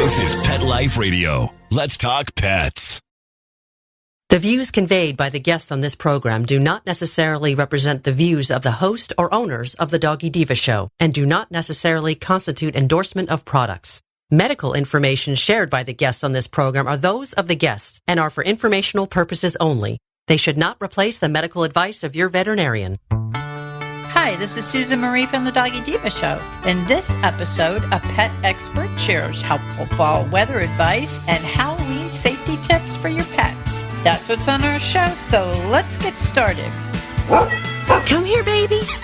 This is Pet Life Radio. Let's talk pets. The views conveyed by the guests on this program do not necessarily represent the views of the host or owners of the Doggy Diva Show and do not necessarily constitute endorsement of products. Medical information shared by the guests on this program are those of the guests and are for informational purposes only. They should not replace the medical advice of your veterinarian. Hi, this is Susan Marie from the Doggy Diva Show. In this episode, a pet expert shares helpful fall weather advice and Halloween safety tips for your pets. That's what's on our show, so let's get started. Come here, babies.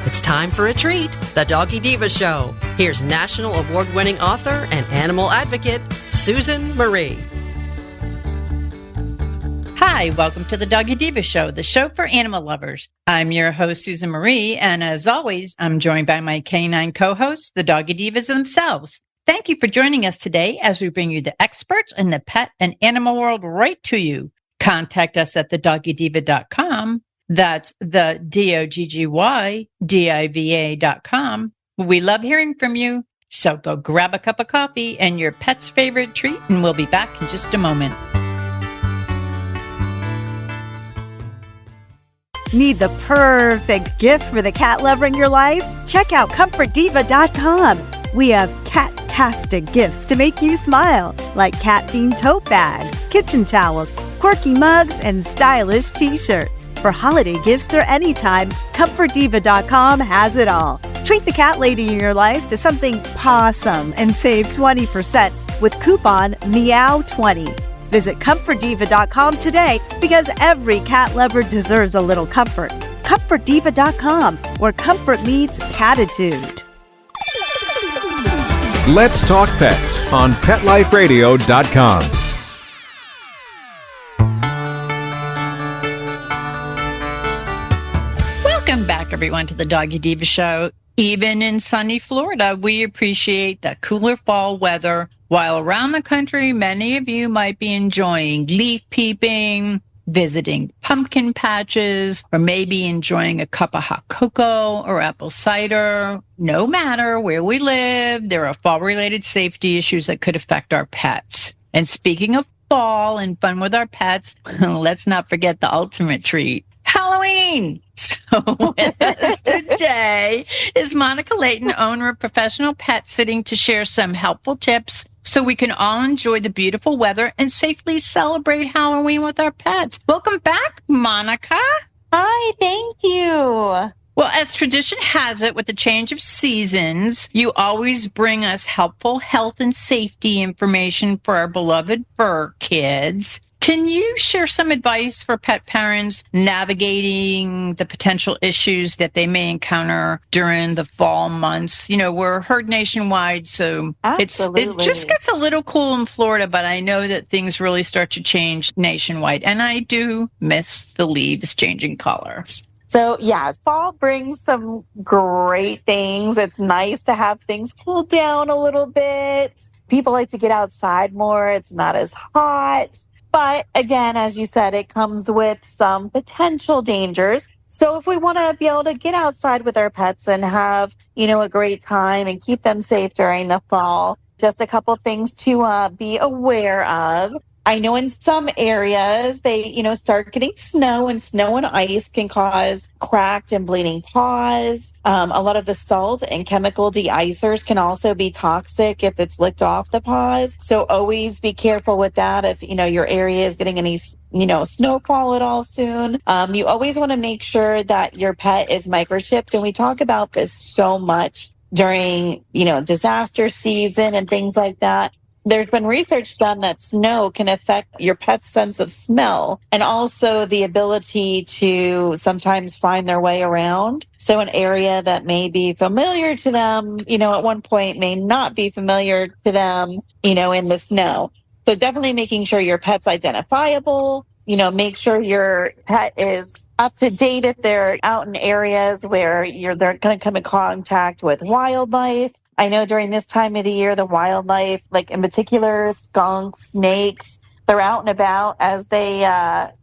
It's time for a treat, the Doggy Diva Show. Here's national award-winning author and animal advocate, Susan Marie. Hi, welcome to the Doggy Diva Show, the show for animal lovers. I'm your host, Susan Marie, and as always, I'm joined by my canine co-hosts, the Doggy Divas themselves. Thank you for joining us today as we bring you the experts in the pet and animal world right to you. Contact us at thedoggydiva.com. That's the DOGGYDIVA.com. We love hearing from you, so go grab a cup of coffee and your pet's favorite treat, and we'll be back in just a moment. Need the perfect gift for the cat lover in your life? Check out ComfortDiva.com. We have cat-tastic gifts to make you smile, like cat-themed tote bags, kitchen towels, quirky mugs, and stylish t-shirts. For holiday gifts or anytime, ComfortDiva.com has it all. Treat the cat lady in your life to something pawsome and save 20% with coupon MEOW20. Visit ComfortDiva.com today because every cat lover deserves a little comfort. ComfortDiva.com, where comfort meets catitude. Let's talk pets on PetLifeRadio.com. Welcome back, everyone, to the Doggy Diva Show. Even in sunny Florida, we appreciate the cooler fall weather. While around the country, many of you might be enjoying leaf peeping, visiting pumpkin patches, or maybe enjoying a cup of hot cocoa or apple cider. No matter where we live, there are fall-related safety issues that could affect our pets. And speaking of fall and fun with our pets, let's not forget the ultimate treat, Halloween. So with us today is Monica Leighton, owner of Professional Pet Sitting, to share some helpful tips so we can all enjoy the beautiful weather and safely celebrate Halloween with our pets. Welcome back, Monica. Hi, thank you. Well, as tradition has it, with the change of seasons, you always bring us helpful health and safety information for our beloved fur kids. Can you share some advice for pet parents navigating the potential issues that they may encounter during the fall months? You know, we're heard nationwide, so it just gets a little cool in Florida, but I know that things really start to change nationwide, and I do miss the leaves changing color. So, yeah, fall brings some great things. It's nice to have things cool down a little bit. People like to get outside more. It's not as hot. But again, as you said, it comes with some potential dangers. So if we want to be able to get outside with our pets and have, a great time and keep them safe during the fall, just a couple things to be aware of. I know in some areas they, start getting snow and ice can cause cracked and bleeding paws. A lot of the salt and chemical de-icers can also be toxic if it's licked off the paws. So always be careful with that if, your area is getting any, snowfall at all soon. You always want to make sure that your pet is microchipped. And we talk about this so much during, disaster season and things like that. There's been research done that snow can affect your pet's sense of smell and also the ability to sometimes find their way around. So an area that may be familiar to them, at one point may not be familiar to them, in the snow. So definitely making sure your pet's identifiable, make sure your pet is up to date if they're out in areas where they're going to come in contact with wildlife. I know during this time of the year, the wildlife, like in particular, skunks, snakes, they're out and about as they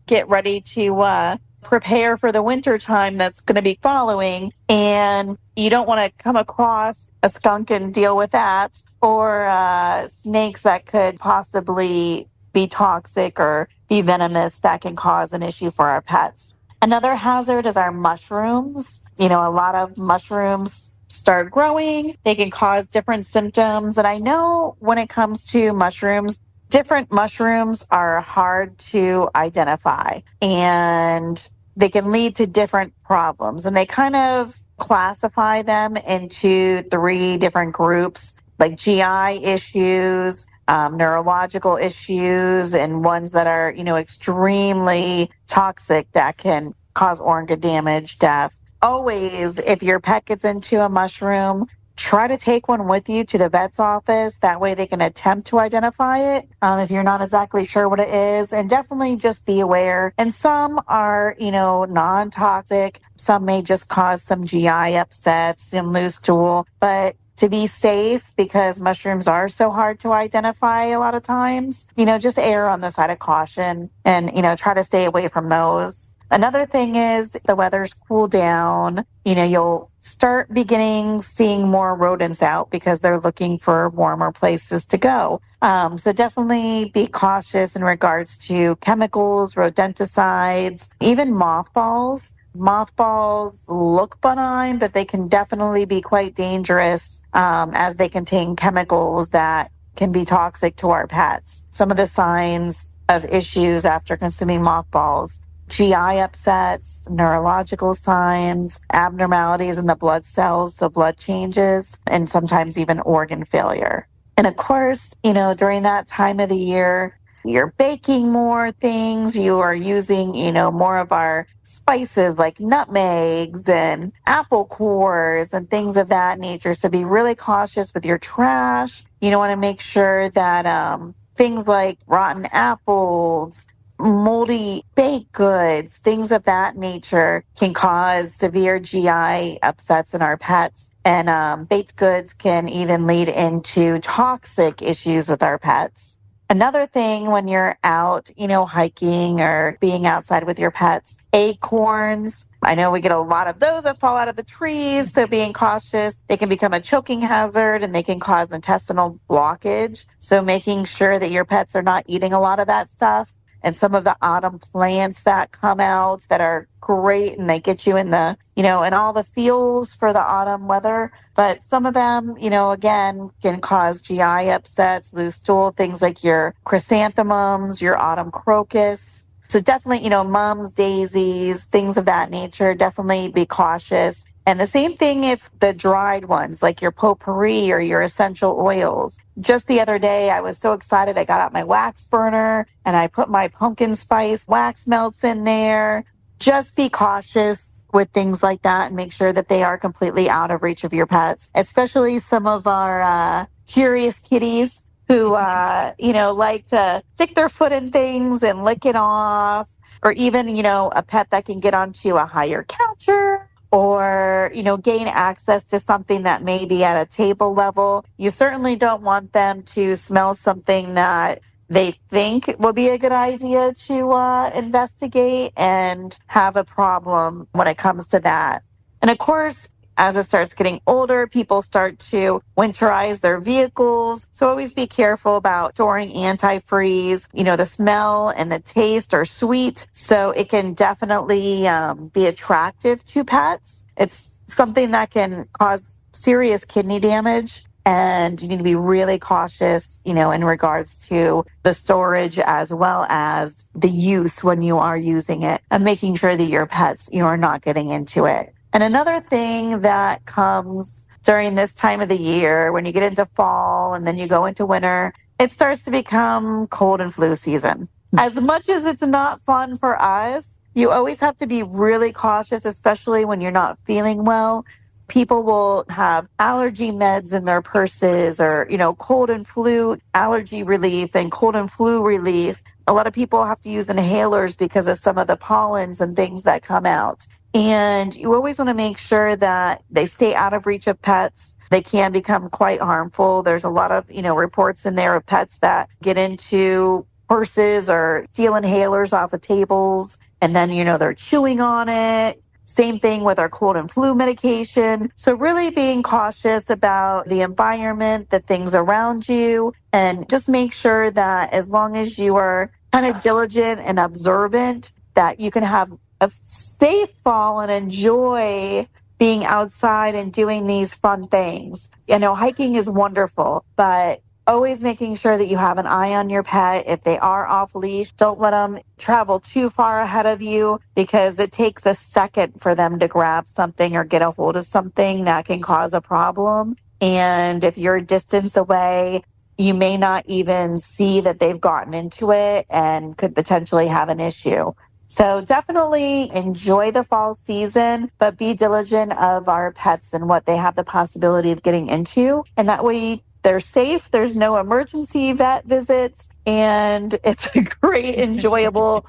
get ready to prepare for the winter time that's going to be following, and you don't want to come across a skunk and deal with that, or snakes that could possibly be toxic or be venomous that can cause an issue for our pets. Another hazard is our mushrooms. A lot of mushrooms start growing. They can cause different symptoms. And I know when it comes to mushrooms, different mushrooms are hard to identify and they can lead to different problems. And they kind of classify them into 3 different groups, like GI issues, neurological issues, and ones that are, extremely toxic that can cause organ damage, death. Always, if your pet gets into a mushroom, try to take one with you to the vet's office. That way they can attempt to identify it if you're not exactly sure what it is. And definitely just be aware. And some are, non-toxic. Some may just cause some GI upsets and loose stool. But to be safe, because mushrooms are so hard to identify a lot of times, just err on the side of caution and, try to stay away from those. Another thing is the weather's cool down. You'll start beginning seeing more rodents out because they're looking for warmer places to go. So definitely be cautious in regards to chemicals, rodenticides, even mothballs. Mothballs look benign, but they can definitely be quite dangerous as they contain chemicals that can be toxic to our pets. Some of the signs of issues after consuming mothballs: GI upsets, neurological signs, abnormalities in the blood cells, so blood changes, and sometimes even organ failure. And of course, during that time of the year, you're baking more things, you are using, more of our spices like nutmegs and apple cores and things of that nature. So be really cautious with your trash. You want to make sure that things like rotten apples, moldy baked goods, things of that nature can cause severe GI upsets in our pets. And baked goods can even lead into toxic issues with our pets. Another thing when you're out, hiking or being outside with your pets, acorns. I know we get a lot of those that fall out of the trees, so being cautious. They can become a choking hazard and they can cause intestinal blockage. So making sure that your pets are not eating a lot of that stuff. And some of the autumn plants that come out that are great and they get you in the, in all the feels for the autumn weather. But some of them, again, can cause GI upsets, loose stool, things like your chrysanthemums, your autumn crocus. So definitely, mums, daisies, things of that nature, definitely be cautious. And the same thing if the dried ones, like your potpourri or your essential oils. Just the other day, I was so excited. I got out my wax burner and I put my pumpkin spice wax melts in there. Just be cautious with things like that and make sure that they are completely out of reach of your pets, especially some of our curious kitties who, like to stick their foot in things and lick it off, or even, a pet that can get onto a higher counter or, gain access to something that may be at a table level. You certainly don't want them to smell something that they think will be a good idea to investigate and have a problem when it comes to that. And of course, as it starts getting older, people start to winterize their vehicles. So always be careful about storing antifreeze. The smell and the taste are sweet, so it can definitely be attractive to pets. It's something that can cause serious kidney damage. And you need to be really cautious, in regards to the storage as well as the use when you are using it, and making sure that your pets, are not getting into it. And another thing that comes during this time of the year, when you get into fall and then you go into winter, it starts to become cold and flu season. As much as it's not fun for us, you always have to be really cautious, especially when you're not feeling well. People will have allergy meds in their purses or, cold and flu allergy relief and cold and flu relief. A lot of people have to use inhalers because of some of the pollens and things that come out. And you always want to make sure that they stay out of reach of pets. They can become quite harmful. There's a lot of, reports in there of pets that get into purses or steal inhalers off of tables. and then, they're chewing on it. Same thing with our cold and flu medication. So really being cautious about the environment, the things around you, and just make sure that as long as you are kind of diligent and observant, that you can have a safe fall and enjoy being outside and doing these fun things. Hiking is wonderful, but always making sure that you have an eye on your pet. If they are off leash, don't let them travel too far ahead of you, because it takes a second for them to grab something or get a hold of something that can cause a problem. And if you're a distance away, you may not even see that they've gotten into it and could potentially have an issue. So definitely enjoy the fall season, but be diligent of our pets and what they have the possibility of getting into. And that way they're safe. There's no emergency vet visits. And it's a great, enjoyable,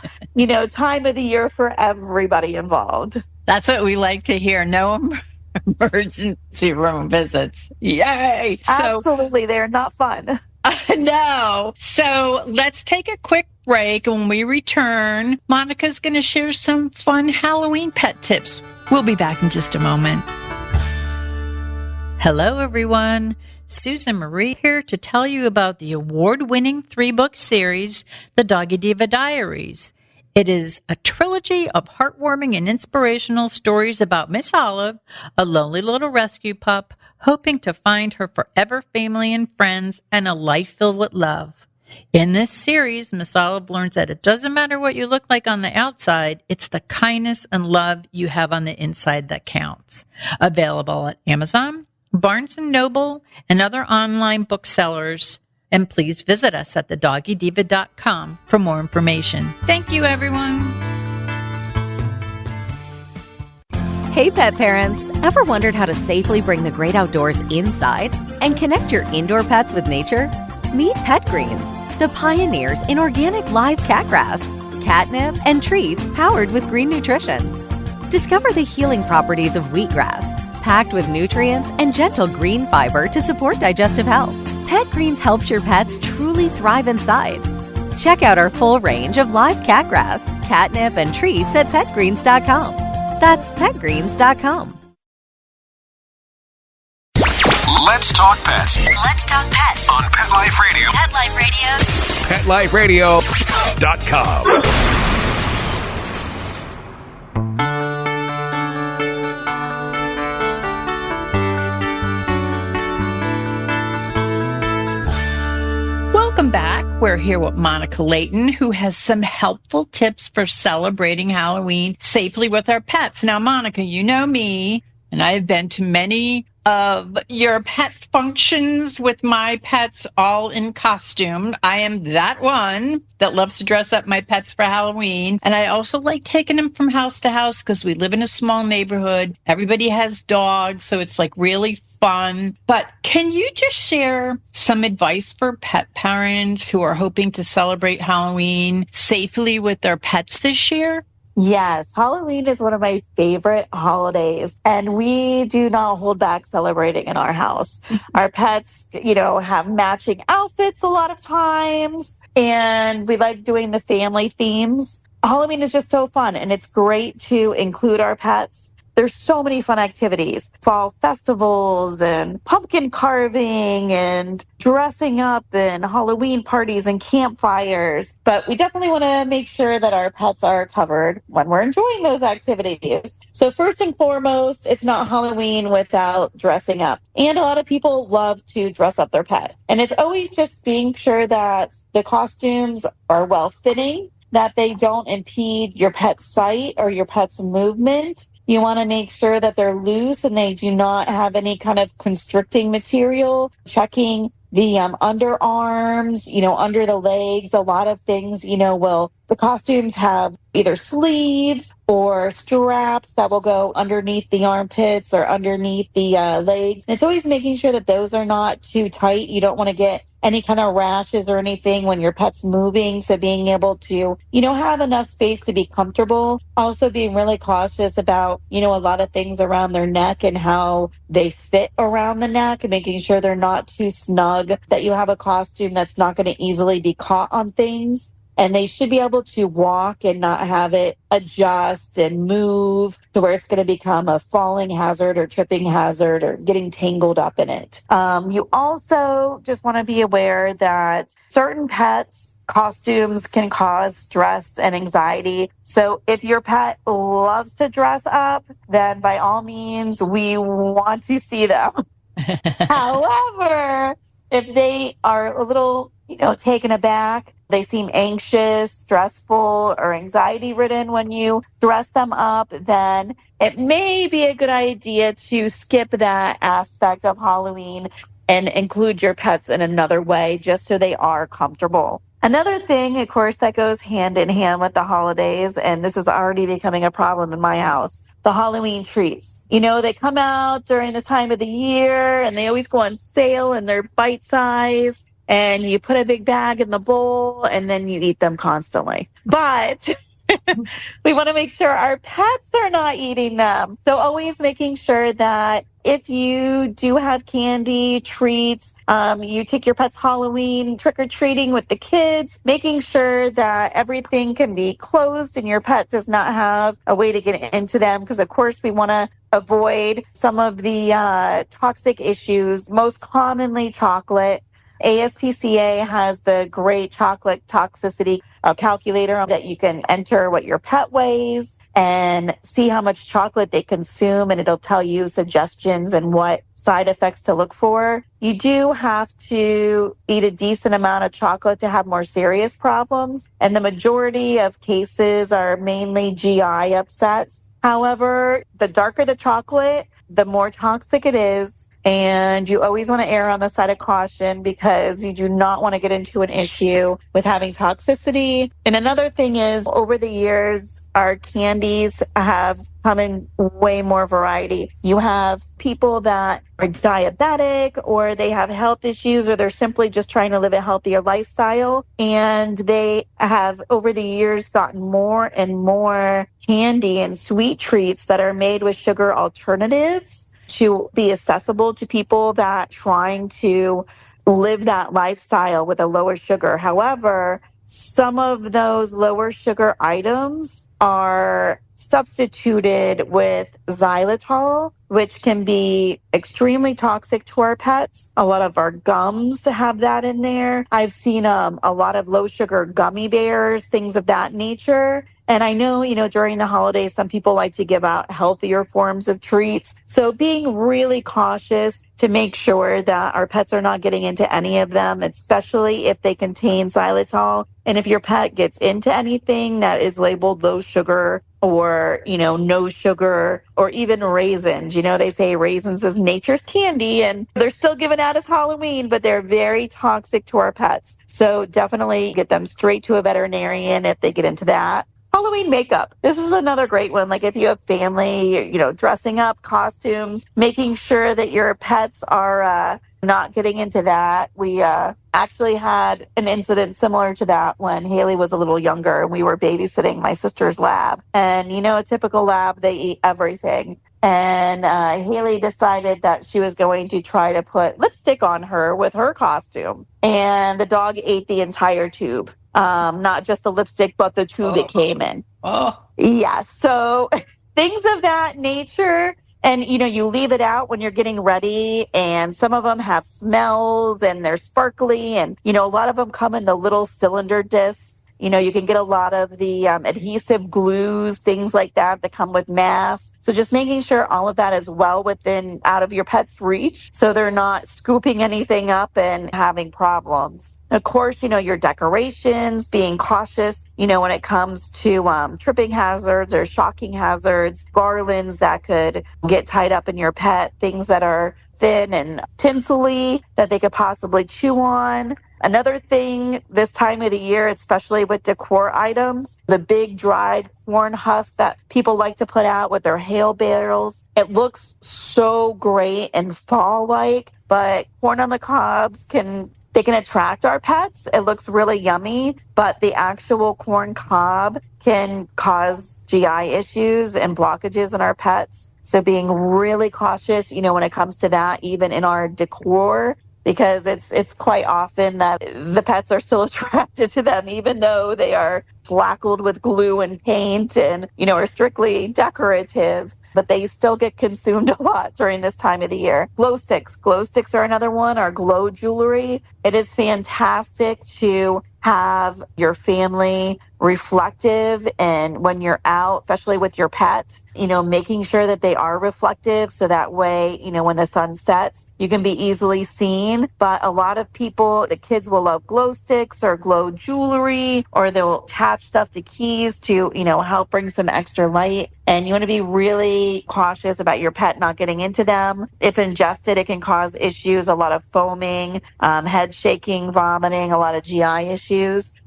time of the year for everybody involved. That's what we like to hear. No emergency room visits. Yay! Absolutely. They're not fun. No. So let's take a quick break. When we return, Monica's going to share some fun Halloween pet tips. We'll be back in just a moment. Hello, everyone. Susan Marie here to tell you about the award-winning 3-book series, The Doggy Diva Diaries. It is a trilogy of heartwarming and inspirational stories about Miss Olive, a lonely little rescue pup, hoping to find her forever family and friends and a life filled with love. In this series, Miss Olive learns that it doesn't matter what you look like on the outside, it's the kindness and love you have on the inside that counts. Available at Amazon, Barnes & Noble, and other online booksellers. And please visit us at thedoggydiva.com for more information. Thank you, everyone. Hey, pet parents. Ever wondered how to safely bring the great outdoors inside and connect your indoor pets with nature? Meet Pet Greens, the pioneers in organic live catgrass, catnip, and treats powered with green nutrition. Discover the healing properties of wheatgrass, packed with nutrients and gentle green fiber to support digestive health. Pet Greens helps your pets truly thrive inside. Check out our full range of live catgrass, catnip, and treats at petgreens.com. That's petgreens.com. Let's talk pets Let's talk pets on Pet Life Radio. Pet Life Radio. PetLifeRadio.com. Welcome back. We're here with Monica Leighton, who has some helpful tips for celebrating Halloween safely with our pets. Now, Monica, you know me, and I've been to many of your pet functions with my pets all in costume. I am that one that loves to dress up my pets for Halloween. And I also like taking them from house to house because we live in a small neighborhood. Everybody has dogs, so it's like really fun. But can you just share some advice for pet parents who are hoping to celebrate Halloween safely with their pets this year? Yes, Halloween is one of my favorite holidays, and we do not hold back celebrating in our house. Our pets, have matching outfits a lot of times, and we like doing the family themes. Halloween is just so fun, and it's great to include our pets. There's so many fun activities, fall festivals and pumpkin carving and dressing up and Halloween parties and campfires. But we definitely want to make sure that our pets are covered when we're enjoying those activities. So first and foremost, it's not Halloween without dressing up. And a lot of people love to dress up their pet. And it's always just being sure that the costumes are well-fitting, that they don't impede your pet's sight or your pet's movement. You want to make sure that they're loose and they do not have any kind of constricting material. Checking the underarms, under the legs. A lot of things, the costumes have either sleeves or straps that will go underneath the armpits or underneath the legs. And it's always making sure that those are not too tight. You don't want to get any kind of rashes or anything when your pet's moving. So being able to, have enough space to be comfortable. Also being really cautious about, a lot of things around their neck and how they fit around the neck and making sure they're not too snug, that you have a costume that's not going to easily be caught on things. and they should be able to walk and not have it adjust and move to where it's going to become a falling hazard or tripping hazard or getting tangled up in it. You also just want to be aware that certain pets costumes can cause stress and anxiety. So if your pet loves to dress up, then by all means, we want to see them. However, if they are a little, taken aback, they seem anxious, stressful, or anxiety ridden when you dress them up, then it may be a good idea to skip that aspect of Halloween and include your pets in another way just so they are comfortable. Another thing, of course, that goes hand in hand with the holidays, and this is already becoming a problem in my house, the Halloween treats. They come out during this time of the year and they always go on sale and they're bite size, and you put a big bag in the bowl and then you eat them constantly. But we want to make sure our pets are not eating them. So always making sure that if you do have candy, treats, you take your pets Halloween trick-or-treating with the kids, making sure that everything can be closed and your pet does not have a way to get into them. Because, of course, we want to avoid some of the toxic issues, most commonly chocolate. ASPCA has the great chocolate toxicity calculator that you can enter what your pet weighs and see how much chocolate they consume, and it'll tell you suggestions and what side effects to look for. You do have to eat a decent amount of chocolate to have more serious problems, and the majority of cases are mainly GI upsets. However, the darker the chocolate, the more toxic it is. And you always want to err on the side of caution because you do not want to get into an issue with having toxicity. And another thing is, over the years, our candies have come in way more variety. You have people that are diabetic, or they have health issues, or they're simply just trying to live a healthier lifestyle. And they have, over the years, gotten more and more candy and sweet treats that are made with sugar alternatives to be accessible to people that trying to live that lifestyle with a lower sugar. However, some of those lower sugar items are substituted with xylitol, which can be extremely toxic to our pets. A lot of our gums have that in there. I've seen a lot of low sugar gummy bears, things of that nature. And I know, during the holidays, some people like to give out healthier forms of treats. So being really cautious to make sure that our pets are not getting into any of them, especially if they contain xylitol. And if your pet gets into anything that is labeled low sugar or, no sugar, or even raisins. They say raisins is nature's candy, and they're still given out as Halloween, but they're very toxic to our pets. So definitely get them straight to a veterinarian if they get into that. Halloween makeup. This is another great one. Like if you have family, dressing up, costumes, making sure that your pets are not getting into that. We actually had an incident similar to that when Haley was a little younger and we were babysitting my sister's lab. And, a typical lab, they eat everything. And Haley decided that she was going to try to put lipstick on her with her costume. And the dog ate the entire tube. Not just the lipstick, but the tube it came in. Oh. Yeah. So things of that nature. And, you leave it out when you're getting ready, and some of them have smells and they're sparkly. And, a lot of them come in the little cylinder discs. You can get a lot of the adhesive glues, things like that come with masks. So just making sure all of that is well within, out of your pet's reach, so they're not scooping anything up and having problems. Of course, your decorations, being cautious, when it comes to tripping hazards or shocking hazards, garlands that could get tied up in your pet, things that are thin and tinsely that they could possibly chew on. Another thing this time of the year, especially with decor items, the big dried corn husks that people like to put out with their hail barrels. It looks so great and fall-like, but corn on the cobs can attract our pets. It looks really yummy, but the actual corn cob can cause GI issues and blockages in our pets. So being really cautious, when it comes to that, even in our decor, because it's quite often that the pets are still attracted to them, even though they are blackled with glue and paint and, are strictly decorative. But they still get consumed a lot during this time of the year. Glow sticks. Glow sticks are another one, or glow jewelry. It is fantastic to have your family reflective, and when you're out, especially with your pet, making sure that they are reflective so that way, when the sun sets, you can be easily seen. But a lot of people, the kids will love glow sticks or glow jewelry, or they'll attach stuff to keys to, help bring some extra light. And you want to be really cautious about your pet not getting into them. If ingested, it can cause issues, a lot of foaming, head shaking, vomiting, a lot of GI issues.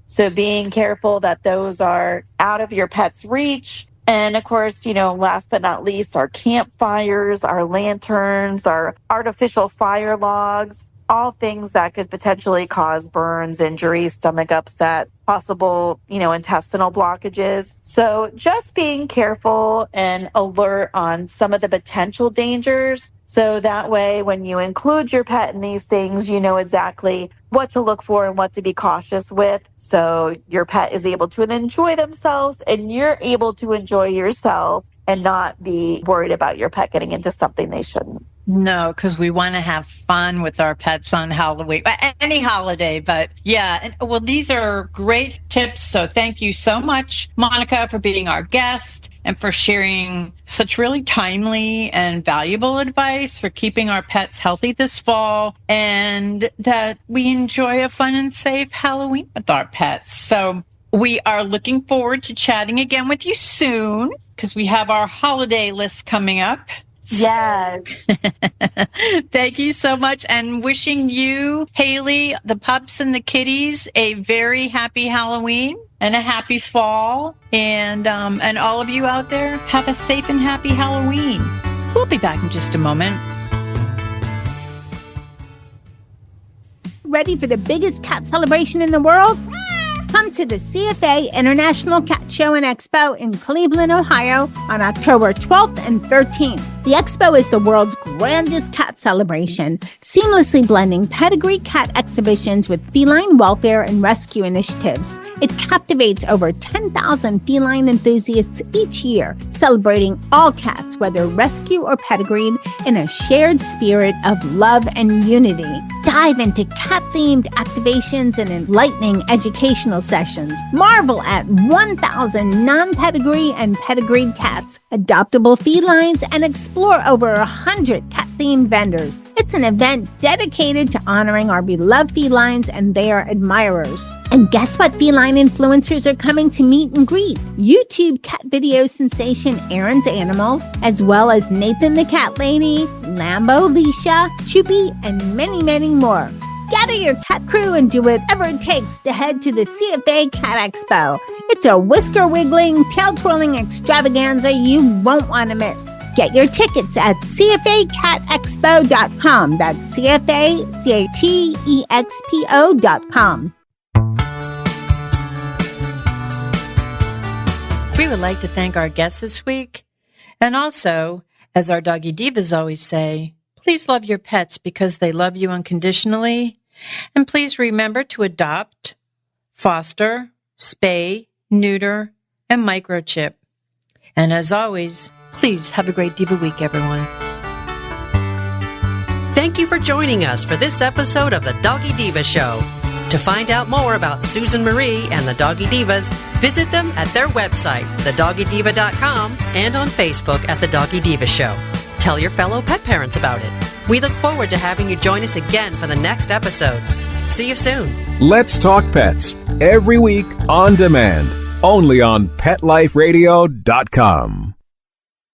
So being careful that those are out of your pet's reach. And of course, last but not least, our campfires, our lanterns, our artificial fire logs, all things that could potentially cause burns, injuries, stomach upset, possible, intestinal blockages. So just being careful and alert on some of the potential dangers. So that way, when you include your pet in these things, you know exactly what to look for and what to be cautious with. So your pet is able to enjoy themselves and you're able to enjoy yourself and not be worried about your pet getting into something they shouldn't. No, because we want to have fun with our pets on Halloween, any holiday. But yeah, well, these are great tips. So thank you so much, Monica, for being our guest and for sharing such really timely and valuable advice for keeping our pets healthy this fall, and that we enjoy a fun and safe Halloween with our pets. So we are looking forward to chatting again with you soon, because we have our holiday list coming up. Yes. Thank you so much, and wishing you, Haley, the pups and the kitties, a very happy Halloween and a happy fall. And all of you out there, have a safe and happy Halloween. We'll be back in just a moment. Ready for the biggest cat celebration in the world? Come to the CFA International Cat Show and Expo in Cleveland, Ohio on October 12th and 13th. The expo is the world's grandest cat celebration, seamlessly blending pedigree cat exhibitions with feline welfare and rescue initiatives. It captivates over 10,000 feline enthusiasts each year, celebrating all cats, whether rescue or pedigreed, in a shared spirit of love and unity. Dive into cat-themed activations and enlightening educational sessions. Marvel at 1,000 non-pedigree and pedigreed cats, adoptable felines, and explore over 100 cat-themed vendors. It's an event dedicated to honoring our beloved felines and their admirers. And guess what feline influencers are coming to meet and greet? YouTube cat video sensation Aaron's Animals, as well as Nathan the Cat Lady, Lambo Leisha, Choopy, and many, many more. Gather your cat crew and do whatever it takes to head to the CFA Cat Expo. It's a whisker-wiggling, tail-twirling extravaganza you won't want to miss. Get your tickets at CFACatExpo.com. That's CFACatExpo.com. We would like to thank our guests this week. And also, as our Doggy Divas always say, please love your pets because they love you unconditionally. And please remember to adopt, foster, spay, neuter, and microchip. And as always, please have a great Diva week, everyone. Thank you for joining us for this episode of the Doggy Diva Show. To find out more about Susan Marie and the Doggy Divas, visit them at their website, thedoggydiva.com, and on Facebook at The Doggy Diva Show. Tell your fellow pet parents about it. We look forward to having you join us again for the next episode. See you soon. Let's Talk Pets, every week on demand, only on PetLifeRadio.com.